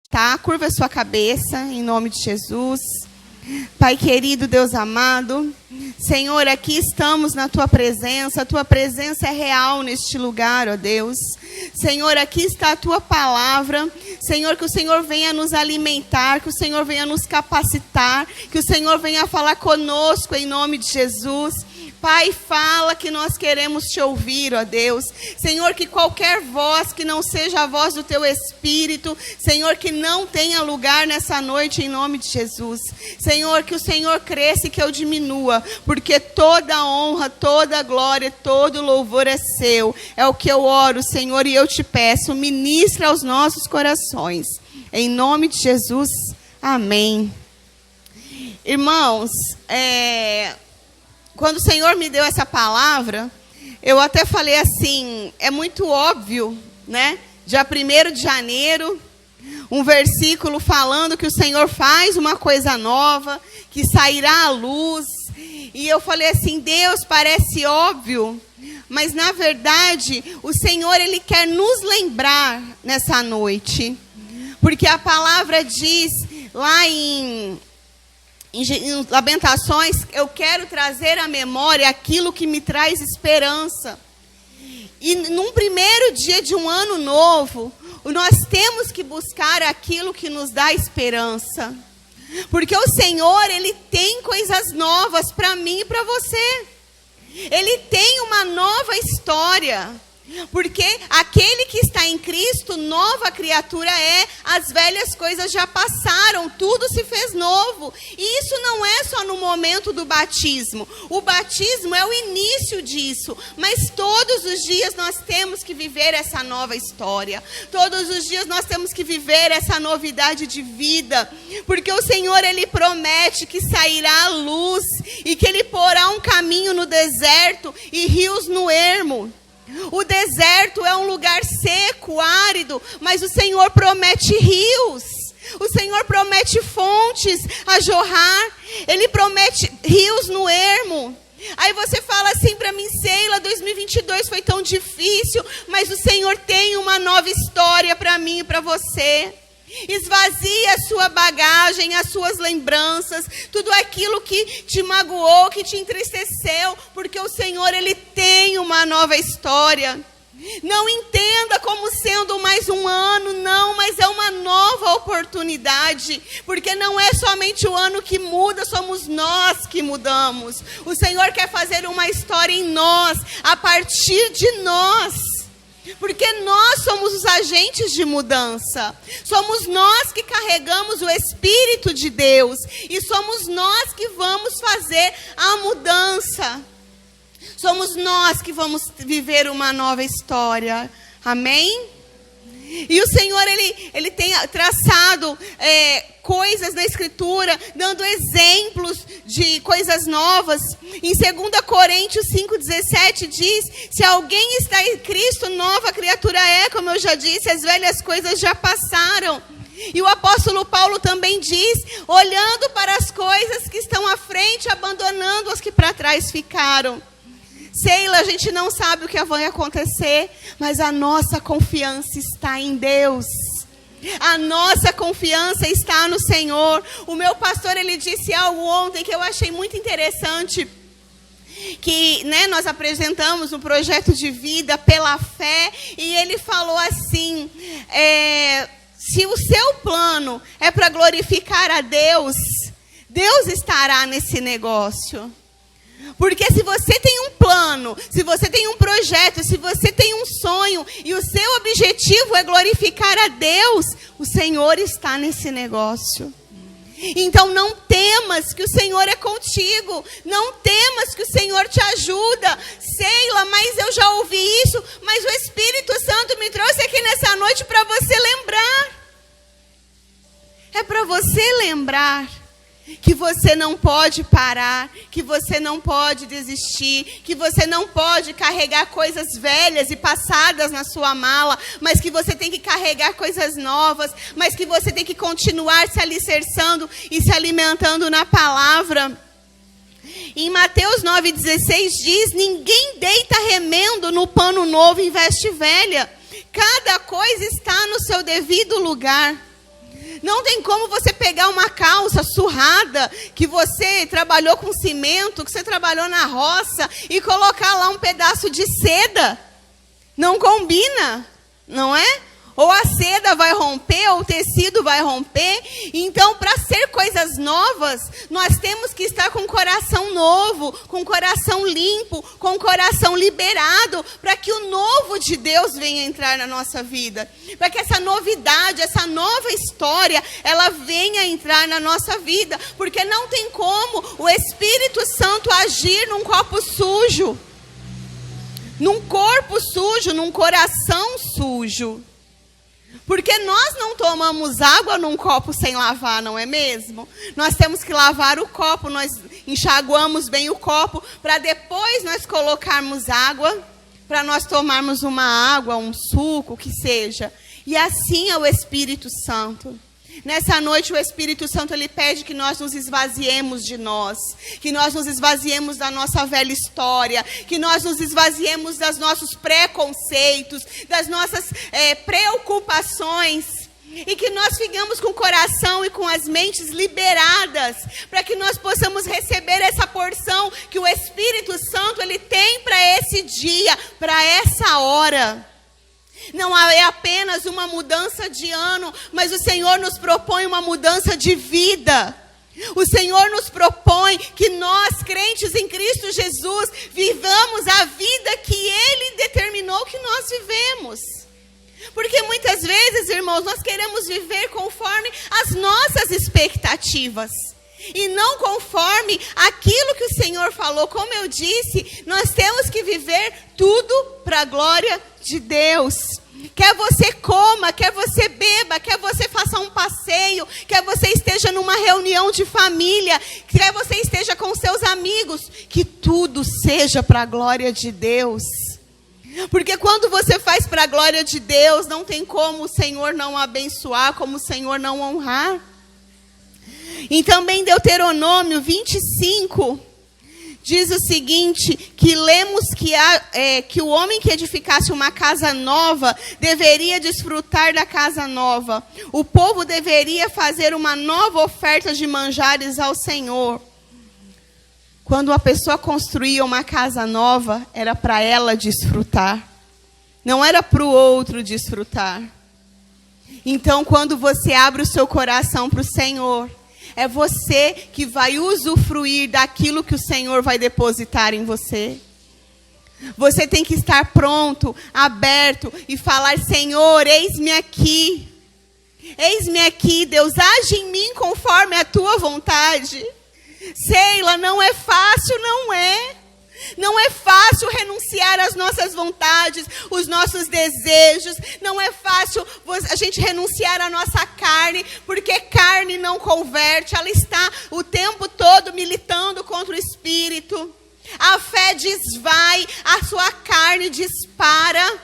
Tá? Curva a sua cabeça, em nome de Jesus. Pai querido, Deus amado, Senhor, aqui estamos na Tua presença é real neste lugar, ó Deus. Senhor, aqui está a Tua palavra, Senhor, que o Senhor venha nos alimentar, que o Senhor venha nos capacitar, que o Senhor venha falar conosco em nome de Jesus. Pai, fala que nós queremos te ouvir, ó Deus. Senhor, que qualquer voz que não seja a voz do teu Espírito, Senhor, que não tenha lugar nessa noite em nome de Jesus. Senhor, que o Senhor cresça e que eu diminua, porque toda honra, toda glória, todo louvor é seu. É o que eu oro, Senhor, e eu te peço, ministra aos nossos corações. Em nome de Jesus, amém. Irmãos, quando o Senhor me deu essa palavra, eu até falei assim, é muito óbvio, né? Dia 1º de janeiro, um versículo falando que o Senhor faz uma coisa nova, que sairá à luz. E eu falei assim, Deus, parece óbvio, mas na verdade, o Senhor, Ele quer nos lembrar nessa noite. Porque a palavra diz lá em Lamentações, eu quero trazer à memória aquilo que me traz esperança. E num primeiro dia de um ano novo, nós temos que buscar aquilo que nos dá esperança. Porque o Senhor, Ele tem coisas novas para mim e para você. Ele tem uma nova história. Porque aquele que está em Cristo, nova criatura é, as velhas coisas já passaram, tudo se fez novo. E isso não é só no momento do batismo. O batismo é o início disso, mas todos os dias nós temos que viver essa nova história. Todos os dias nós temos que viver essa novidade de vida, porque o Senhor, Ele promete que sairá a luz e que Ele porá um caminho no deserto e rios no ermo. O deserto é um lugar seco, árido, mas o Senhor promete rios. O Senhor promete fontes a jorrar. Ele promete rios no ermo. Aí você fala assim para mim, Sheila, 2022 foi tão difícil, mas o Senhor tem uma nova história para mim e para você. Esvazie a sua bagagem, as suas lembranças, tudo aquilo que te magoou, que te entristeceu, porque o Senhor, Ele tem uma nova história. Não entenda como sendo mais um ano, não, mas é uma nova oportunidade, porque não é somente o ano que muda, somos nós que mudamos. O Senhor quer fazer uma história em nós, a partir de nós. Porque nós somos os agentes de mudança. Somos nós que carregamos o Espírito de Deus. E somos nós que vamos fazer a mudança. Somos nós que vamos viver uma nova história. Amém? E o Senhor, Ele tem traçado coisas na Escritura, dando exemplos de coisas novas. Em 2 Coríntios 5,17 diz, se alguém está em Cristo, nova criatura é, como eu já disse, as velhas coisas já passaram. E o apóstolo Paulo também diz, olhando para as coisas que estão à frente, abandonando as que para trás ficaram. Sheila, a gente não sabe o que vai acontecer, mas a nossa confiança está em Deus. A nossa confiança está no Senhor. O meu pastor, ele disse algo ontem que eu achei muito interessante. Que nós apresentamos um projeto de vida pela fé. E ele falou assim, se o seu plano é para glorificar a Deus, Deus estará nesse negócio. Porque se você tem um plano, se você tem um projeto, se você tem um sonho e o seu objetivo é glorificar a Deus, o Senhor está nesse negócio. Então não temas que o Senhor é contigo, não temas que o Senhor te ajuda. Sheila, mas eu já ouvi isso, mas o Espírito Santo me trouxe aqui nessa noite para você lembrar. É para você lembrar que você não pode parar, que você não pode desistir, que você não pode carregar coisas velhas e passadas na sua mala, mas que você tem que carregar coisas novas, mas que você tem que continuar se alicerçando e se alimentando na palavra. Em Mateus 9,16 diz, ninguém deita remendo no pano novo e veste velha. Cada coisa está no seu devido lugar. Não tem como você pegar uma calça surrada, que você trabalhou com cimento, que você trabalhou na roça, e colocar lá um pedaço de seda. Não combina, não é? Ou a seda vai romper, ou o tecido vai romper. Então, para ser coisas novas, nós temos que estar com o coração novo, com o coração limpo, com o coração liberado, para que o novo de Deus venha entrar na nossa vida. Para que essa novidade, essa nova história, ela venha entrar na nossa vida. Porque não tem como o Espírito Santo agir num copo sujo, num corpo sujo, num coração sujo. Porque nós não tomamos água num copo sem lavar, não é mesmo? Nós temos que lavar o copo, nós enxaguamos bem o copo, para depois nós colocarmos água, para nós tomarmos uma água, um suco, o que seja. E assim é o Espírito Santo. Nessa noite o Espírito Santo, ele pede que nós nos esvaziemos de nós, que nós nos esvaziemos da nossa velha história, que nós nos esvaziemos dos nossos preconceitos, das nossas preocupações, e que nós ficamos com o coração e com as mentes liberadas, para que nós possamos receber essa porção que o Espírito Santo, ele tem para esse dia, para essa hora. Não é apenas uma mudança de ano, mas o Senhor nos propõe uma mudança de vida. O Senhor nos propõe que nós, crentes em Cristo Jesus, vivamos a vida que Ele determinou que nós vivemos. Porque muitas vezes, irmãos, nós queremos viver conforme as nossas expectativas. E não conforme aquilo que o Senhor falou. Como eu disse, nós temos que viver tudo para a glória de Deus. Quer você coma, quer você beba, quer você faça um passeio, quer você esteja numa reunião de família, quer você esteja com seus amigos, que tudo seja para a glória de Deus. Porque quando você faz para a glória de Deus, não tem como o Senhor não abençoar, como o Senhor não honrar. E também Deuteronômio 25, diz o seguinte, que lemos que o homem que edificasse uma casa nova, deveria desfrutar da casa nova. O povo deveria fazer uma nova oferta de manjares ao Senhor. Quando a pessoa construía uma casa nova, era para ela desfrutar. Não era para o outro desfrutar. Então, quando você abre o seu coração para o Senhor, é você que vai usufruir daquilo que o Senhor vai depositar em você. Você tem que estar pronto, aberto e falar: Senhor, eis-me aqui. Eis-me aqui, Deus, age em mim conforme a tua vontade. Sei-la, não é fácil, não é. Não é fácil renunciar às nossas vontades, os nossos desejos. Não é fácil a gente renunciar à nossa carne, porque carne não converte. Ela está o tempo todo militando contra o Espírito. A fé desvai, a sua carne dispara.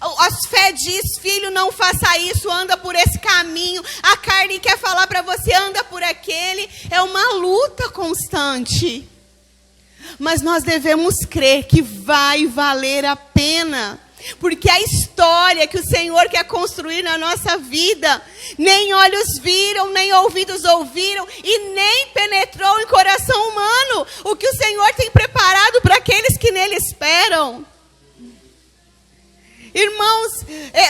A fé diz: filho, não faça isso, anda por esse caminho. A carne quer falar para você: anda por aquele. É uma luta constante. Mas nós devemos crer que vai valer a pena. Porque a história que o Senhor quer construir na nossa vida, nem olhos viram, nem ouvidos ouviram, e nem penetrou em coração humano o que o Senhor tem preparado para aqueles que nele esperam. Irmãos,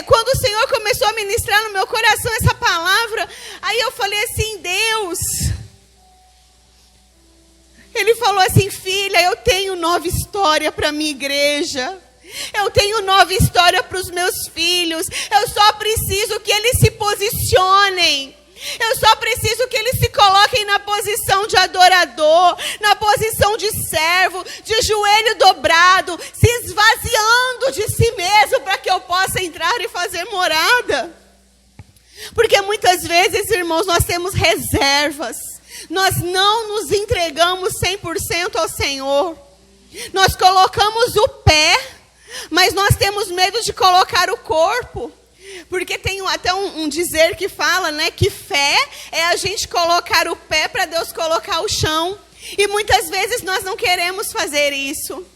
quando o Senhor começou a ministrar no meu coração essa palavra, aí eu falei assim: Deus... Ele falou assim: filha, eu tenho nova história para a minha igreja. Eu tenho nova história para os meus filhos. Eu só preciso que eles se posicionem. Eu só preciso que eles se coloquem na posição de adorador, na posição de servo, de joelho dobrado, se esvaziando de si mesmo para que eu possa entrar e fazer morada. Porque muitas vezes, irmãos, nós temos reservas. Nós não nos entregamos 100% ao Senhor. Nós colocamos o pé, mas nós temos medo de colocar o corpo. Porque tem até um dizer que fala, né, que fé é a gente colocar o pé para Deus colocar o chão. E muitas vezes nós não queremos fazer isso.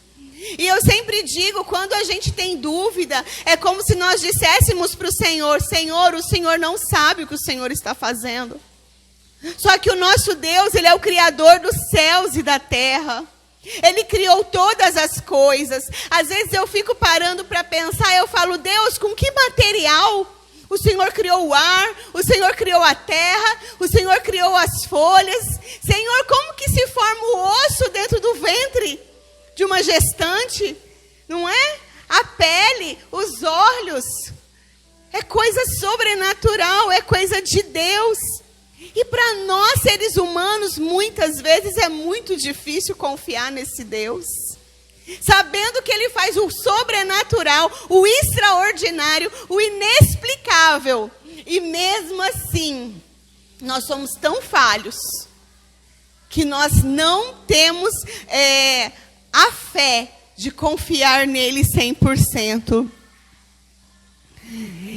E eu sempre digo, quando a gente tem dúvida, é como se nós disséssemos para o Senhor: Senhor, o Senhor não sabe o que o Senhor está fazendo. Só que o nosso Deus, Ele é o Criador dos céus e da terra. Ele criou todas as coisas. Às vezes eu fico parando para pensar, eu falo: Deus, com que material o Senhor criou o ar, o Senhor criou a terra, o Senhor criou as folhas? Senhor, como que se forma o osso dentro do ventre de uma gestante? Não é? A pele, os olhos. É coisa sobrenatural, é coisa de Deus. E para nós, seres humanos, muitas vezes é muito difícil confiar nesse Deus. Sabendo que Ele faz o sobrenatural, o extraordinário, o inexplicável. E mesmo assim, nós somos tão falhos que nós não temos a fé de confiar nele 100%.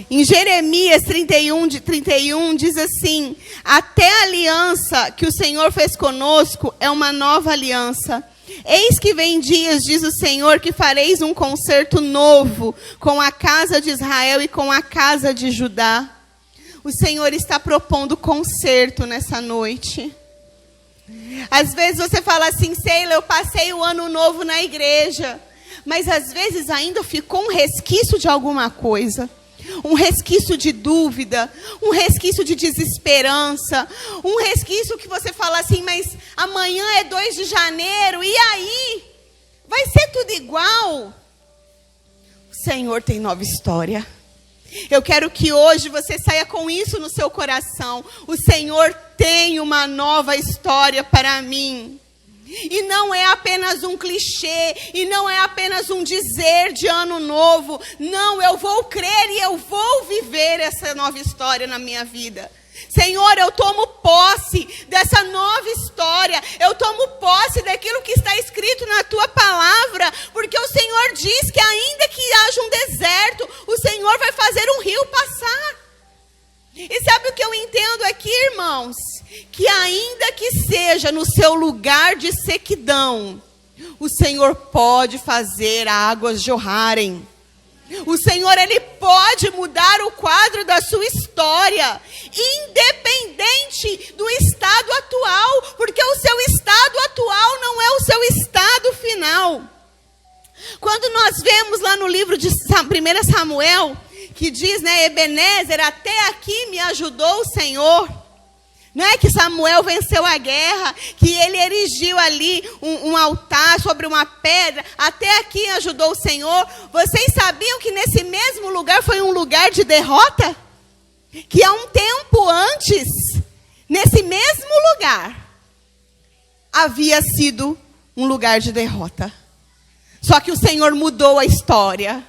Em Jeremias 31 diz assim: até a aliança que o Senhor fez conosco é uma nova aliança. Eis que vem dias, diz o Senhor, que fareis um concerto novo com a casa de Israel e com a casa de Judá. O Senhor está propondo concerto nessa noite. Às vezes você fala assim: Sheila, eu passei o ano novo na igreja, mas às vezes ainda ficou um resquício de alguma coisa. Um resquício de dúvida, um resquício de desesperança, um resquício que você fala assim: mas amanhã é 2 de janeiro, e aí? Vai ser tudo igual? O Senhor tem nova história. Eu quero que hoje você saia com isso no seu coração. O Senhor tem uma nova história para mim. E não é apenas um clichê, e não é apenas um dizer de ano novo. Não, eu vou crer e eu vou viver essa nova história na minha vida. Senhor, eu tomo posse dessa nova história. Eu tomo posse daquilo que está escrito na Tua palavra. Porque o Senhor diz que ainda que haja um deserto, o Senhor vai fazer um rio passar. E sabe o que eu entendo aqui, irmãos? Que ainda que seja no seu lugar de sequidão, o Senhor pode fazer águas jorrarem. O Senhor, Ele pode mudar o quadro da sua história, independente do estado atual, porque o seu estado atual não é o seu estado final. Quando nós vemos lá no livro de 1 Samuel, que diz, né, Ebenezer, até aqui me ajudou o Senhor. Não é que Samuel venceu a guerra, que ele erigiu ali um altar sobre uma pedra, até aqui ajudou o Senhor. Vocês sabiam que nesse mesmo lugar foi um lugar de derrota? Que há um tempo antes, nesse mesmo lugar, havia sido um lugar de derrota. Só que o Senhor mudou a história.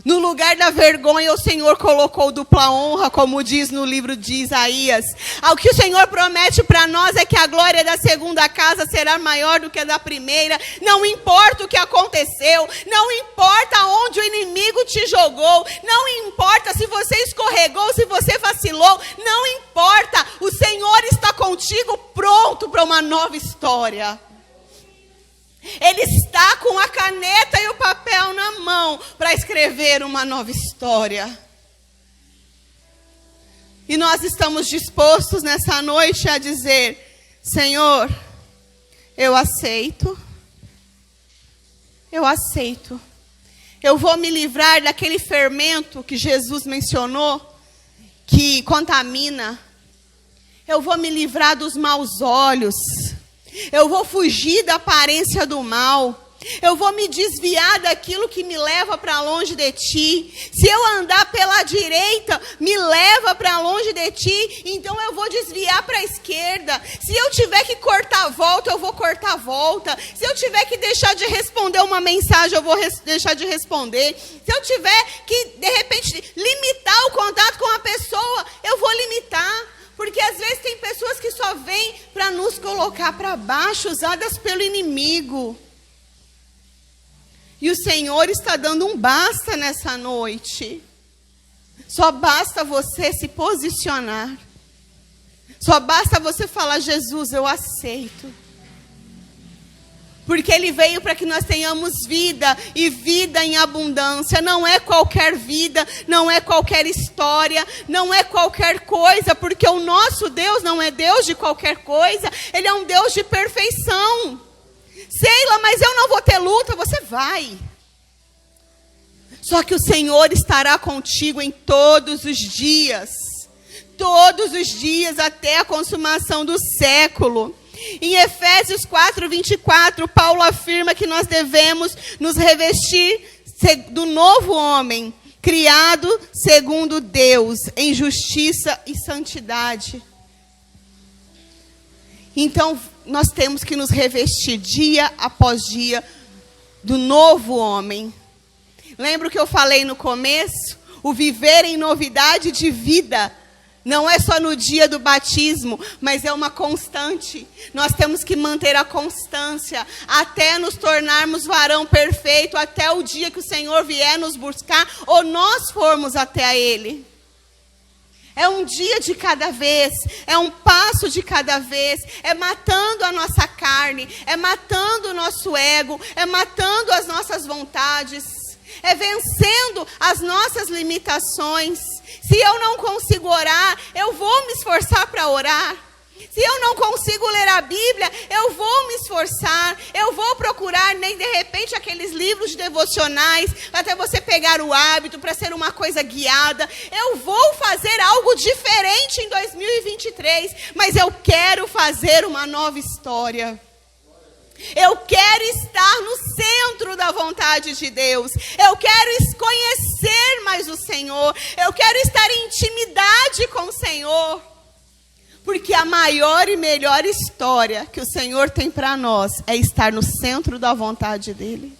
No lugar da vergonha, o Senhor colocou dupla honra, como diz no livro de Isaías. O que o Senhor promete para nós é que a glória da segunda casa será maior do que a da primeira. Não importa o que aconteceu, não importa onde o inimigo te jogou, não importa se você escorregou, se você vacilou, não importa. O Senhor está contigo, pronto para uma nova história. Ele está com a caneta e o papel na mão para escrever uma nova história. E nós estamos dispostos nessa noite a dizer: Senhor, eu aceito. Eu aceito. Eu vou me livrar daquele fermento que Jesus mencionou, que contamina. Eu vou me livrar dos maus olhos. Eu vou fugir da aparência do mal. Eu vou me desviar daquilo que me leva para longe de ti. Se eu andar pela direita, me leva para longe de ti, então eu vou desviar para a esquerda. Se eu tiver que cortar a volta, eu vou cortar a volta. Se eu tiver que deixar de responder uma mensagem, eu vou deixar de responder. Se eu tiver que, de repente, limitar o contato com a pessoa, eu vou limitar. Porque às vezes tem pessoas que só vêm para nos colocar para baixo, usadas pelo inimigo. E o Senhor está dando um basta nessa noite. Só basta você se posicionar. Só basta você falar: Jesus, eu aceito. Porque Ele veio para que nós tenhamos vida e vida em abundância. Não é qualquer vida, não é qualquer história, não é qualquer coisa, porque o nosso Deus não é Deus de qualquer coisa, Ele é um Deus de perfeição. Sheila, mas eu não vou ter luta. Você vai. Só que o Senhor estará contigo em todos os dias até a consumação do século. Em Efésios 4:24, Paulo afirma que nós devemos nos revestir do novo homem, criado segundo Deus, em justiça e santidade. Então, nós temos que nos revestir dia após dia do novo homem. Lembra o que eu falei no começo? O viver em novidade de vida. Não é só no dia do batismo, mas é uma constante. Nós temos que manter a constância até nos tornarmos varão perfeito, até o dia que o Senhor vier nos buscar, ou nós formos até Ele. É um dia de cada vez, é um passo de cada vez, é matando a nossa carne, é matando o nosso ego, é matando as nossas vontades, é vencendo as nossas limitações. Se eu não consigo orar, eu vou me esforçar para orar. Se eu não consigo ler a Bíblia, eu vou me esforçar. Eu vou procurar, nem de repente, aqueles livros devocionais, até você pegar o hábito, para ser uma coisa guiada. Eu vou fazer algo diferente em 2023, mas eu quero fazer uma nova história. Eu quero estar no centro da vontade de Deus. Eu quero conhecer mais o Senhor. Eu quero estar em intimidade com o Senhor. Porque a maior e melhor história que o Senhor tem para nós é estar no centro da vontade dEle.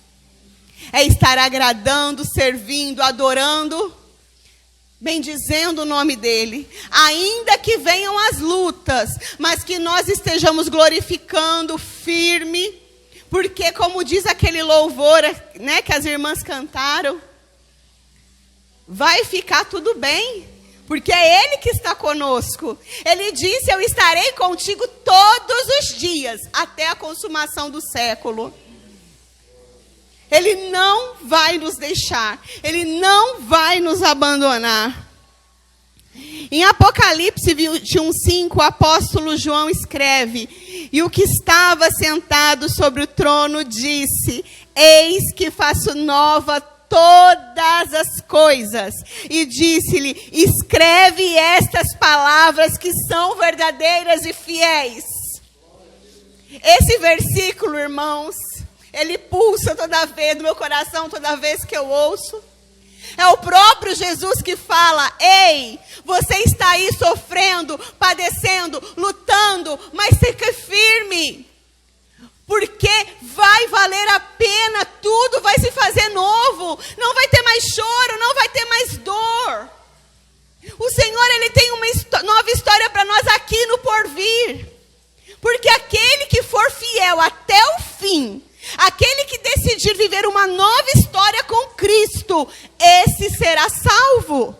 É estar agradando, servindo, adorando, bendizendo o nome dEle. Ainda que venham as lutas, mas que nós estejamos glorificando firme. Porque como diz aquele louvor, né, que as irmãs cantaram, vai ficar tudo bem. Porque é Ele que está conosco. Ele disse, eu estarei contigo todos os dias, até a consumação do século. Ele não vai nos deixar. Ele não vai nos abandonar. Em Apocalipse 21:5, o apóstolo João escreve, e o que estava sentado sobre o trono disse, eis que faço nova todas as coisas. E disse-lhe, escreve estas palavras que são verdadeiras e fiéis. Esse versículo, irmãos, ele pulsa toda vez no meu coração, toda vez que eu ouço. É o próprio Jesus que fala, ei, você está aí sofrendo, padecendo, lutando, mas fique firme. Porque vai valer a pena, tudo vai se fazer novo. Não vai ter mais choro, não vai ter mais dor. O Senhor, Ele tem uma nova história para nós aqui no porvir. Porque aquele que for fiel até o fim, aquele que decidir viver uma nova história com Cristo, esse será salvo.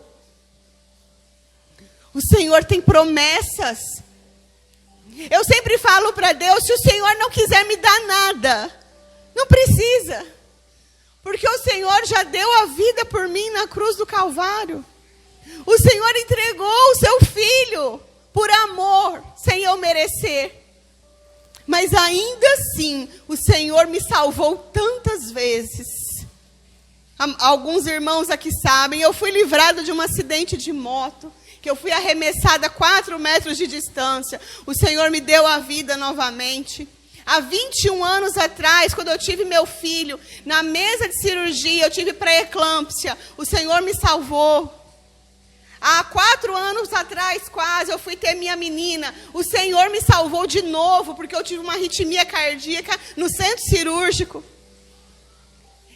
O Senhor tem promessas. Eu sempre falo para Deus, se o Senhor não quiser me dar nada, não precisa. Porque o Senhor já deu a vida por mim na cruz do Calvário. O Senhor entregou o seu Filho por amor, sem eu merecer. Mas ainda assim, o Senhor me salvou tantas vezes. Alguns irmãos aqui sabem, eu fui livrada de um acidente de moto, que eu fui arremessada a 4 metros de distância. O Senhor me deu a vida novamente. Há 21 anos atrás, quando eu tive meu filho, na mesa de cirurgia, eu tive pré-eclâmpsia. O Senhor me salvou. Há 4 anos atrás, quase, eu fui ter minha menina. O Senhor me salvou de novo, porque eu tive uma arritmia cardíaca no centro cirúrgico.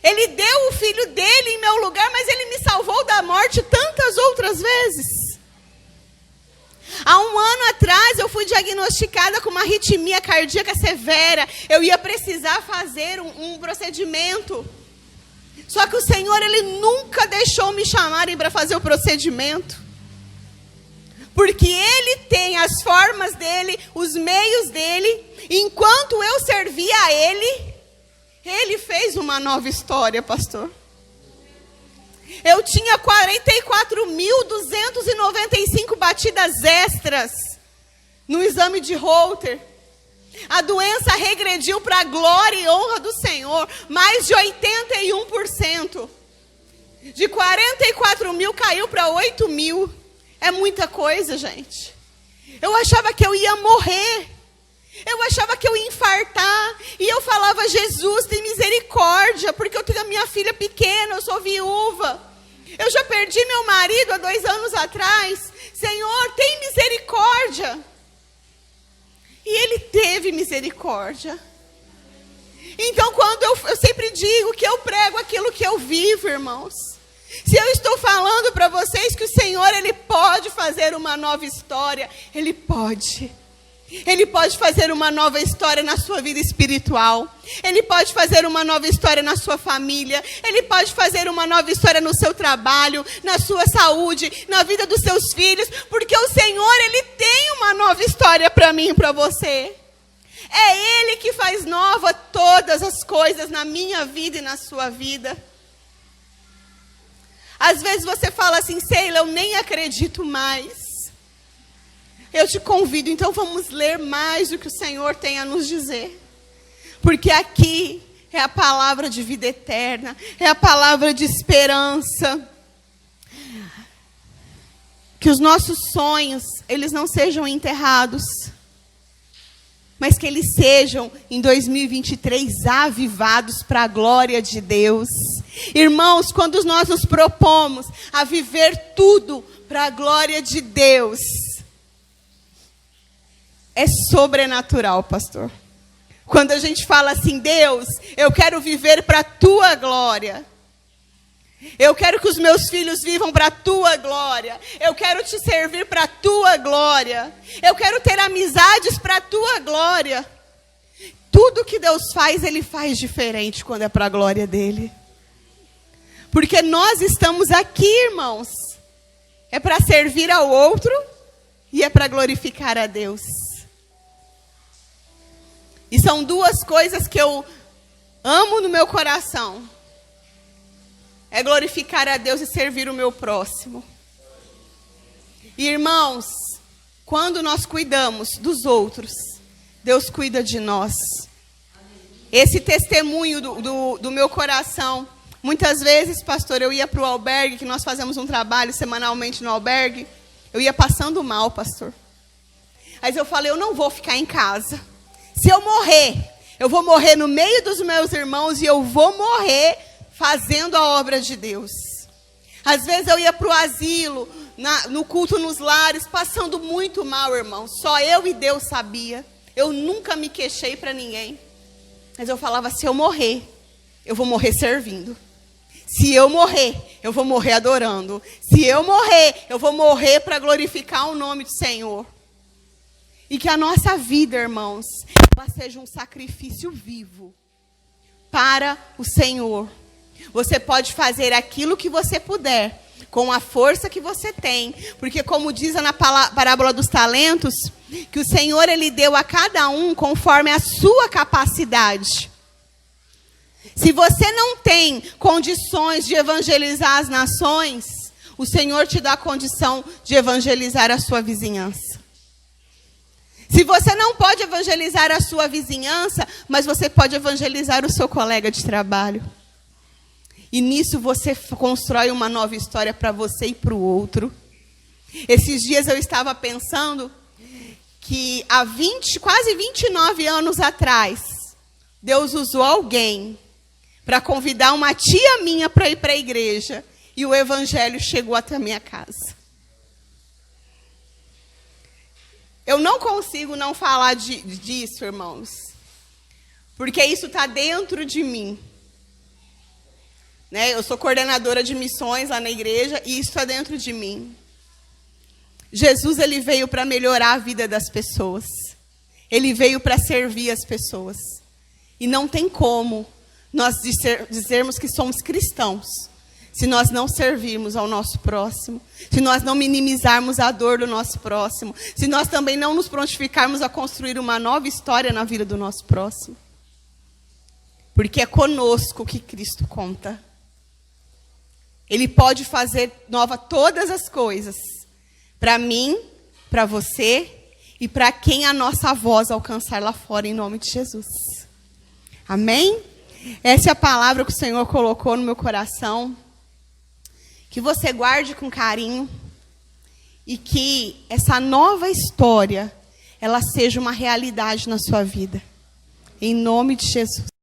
Ele deu o filho dele em meu lugar, mas Ele me salvou da morte tantas outras vezes. Há 1 ano atrás, eu fui diagnosticada com uma arritmia cardíaca severa. Eu ia precisar fazer um procedimento. Só que o Senhor, Ele nunca deixou me chamarem para fazer o procedimento. Porque Ele tem as formas dEle, os meios dEle. Enquanto eu servia a Ele, Ele fez uma nova história, pastor. Eu tinha 44.295 batidas extras no exame de Holter. A doença regrediu para a glória e honra do Senhor, mais de 81%. De 44 mil caiu para 8 mil. É muita coisa, gente. Eu achava que eu ia morrer. Eu achava que eu ia infartar. E eu falava, Jesus, tem misericórdia, porque eu tenho a minha filha pequena, eu sou viúva. Eu já perdi meu marido há 2 anos atrás. Senhor, tem misericórdia. E Ele teve misericórdia. Então, quando eu sempre digo que eu prego aquilo que eu vivo, irmãos. Se eu estou falando para vocês que o Senhor, Ele pode fazer uma nova história, Ele pode. Ele pode fazer uma nova história na sua vida espiritual. Ele pode fazer uma nova história na sua família. Ele pode fazer uma nova história no seu trabalho, na sua saúde, na vida dos seus filhos. Porque o Senhor, Ele tem uma nova história para mim e para você. É Ele que faz nova todas as coisas na minha vida e na sua vida. Às vezes você fala assim, Sheila, eu nem acredito mais. Eu te convido, então vamos ler mais o que o Senhor tem a nos dizer. Porque aqui é a palavra de vida eterna, é a palavra de esperança. Que os nossos sonhos, eles não sejam enterrados, mas que eles sejam, em 2023, avivados para a glória de Deus. Irmãos, quando nós nos propomos a viver tudo para a glória de Deus, é sobrenatural, pastor. Quando a gente fala assim, Deus, eu quero viver para a tua glória. Eu quero que os meus filhos vivam para a tua glória. Eu quero te servir para a tua glória. Eu quero ter amizades para a tua glória. Tudo que Deus faz, Ele faz diferente quando é para a glória dEle. Porque nós estamos aqui, irmãos. É para servir ao outro e é para glorificar a Deus. E são 2 coisas que eu amo no meu coração. É glorificar a Deus e servir o meu próximo. E, irmãos, quando nós cuidamos dos outros, Deus cuida de nós. Esse testemunho do meu coração. Muitas vezes, pastor, eu ia para o albergue, que nós fazemos um trabalho semanalmente no albergue. Eu ia passando mal, pastor. Mas eu falei, eu não vou ficar em casa. Se eu morrer, eu vou morrer no meio dos meus irmãos e eu vou morrer fazendo a obra de Deus. Às vezes eu ia para o asilo, no culto nos lares, passando muito mal, irmão. Só eu e Deus sabia. Eu nunca me queixei para ninguém. Mas eu falava, se eu morrer, eu vou morrer servindo. Se eu morrer, eu vou morrer adorando. Se eu morrer, eu vou morrer para glorificar o nome do Senhor. E que a nossa vida, irmãos, ela seja um sacrifício vivo para o Senhor. Você pode fazer aquilo que você puder, com a força que você tem. Porque como diz na parábola dos talentos, que o Senhor, Ele deu a cada um conforme a sua capacidade. Se você não tem condições de evangelizar as nações, o Senhor te dá a condição de evangelizar a sua vizinhança. Se você não pode evangelizar a sua vizinhança, mas você pode evangelizar o seu colega de trabalho. E nisso você constrói uma nova história para você e para o outro. Esses dias eu estava pensando que há quase 29 anos atrás, Deus usou alguém para convidar uma tia minha para ir para a igreja. E o evangelho chegou até a minha casa. Eu não consigo não falar disso, irmãos. Porque isso está dentro de mim. Né? Eu sou coordenadora de missões lá na igreja e isso está dentro de mim. Jesus, Ele veio para melhorar a vida das pessoas. Ele veio para servir as pessoas. E não tem como nós dizermos que somos cristãos se nós não servirmos ao nosso próximo, se nós não minimizarmos a dor do nosso próximo, se nós também não nos prontificarmos a construir uma nova história na vida do nosso próximo. Porque é conosco que Cristo conta. Ele pode fazer nova todas as coisas. Para mim, para você e para quem a nossa voz alcançar lá fora, em nome de Jesus. Amém? Essa é a palavra que o Senhor colocou no meu coração. Que você guarde com carinho. E que essa nova história, ela seja uma realidade na sua vida. Em nome de Jesus.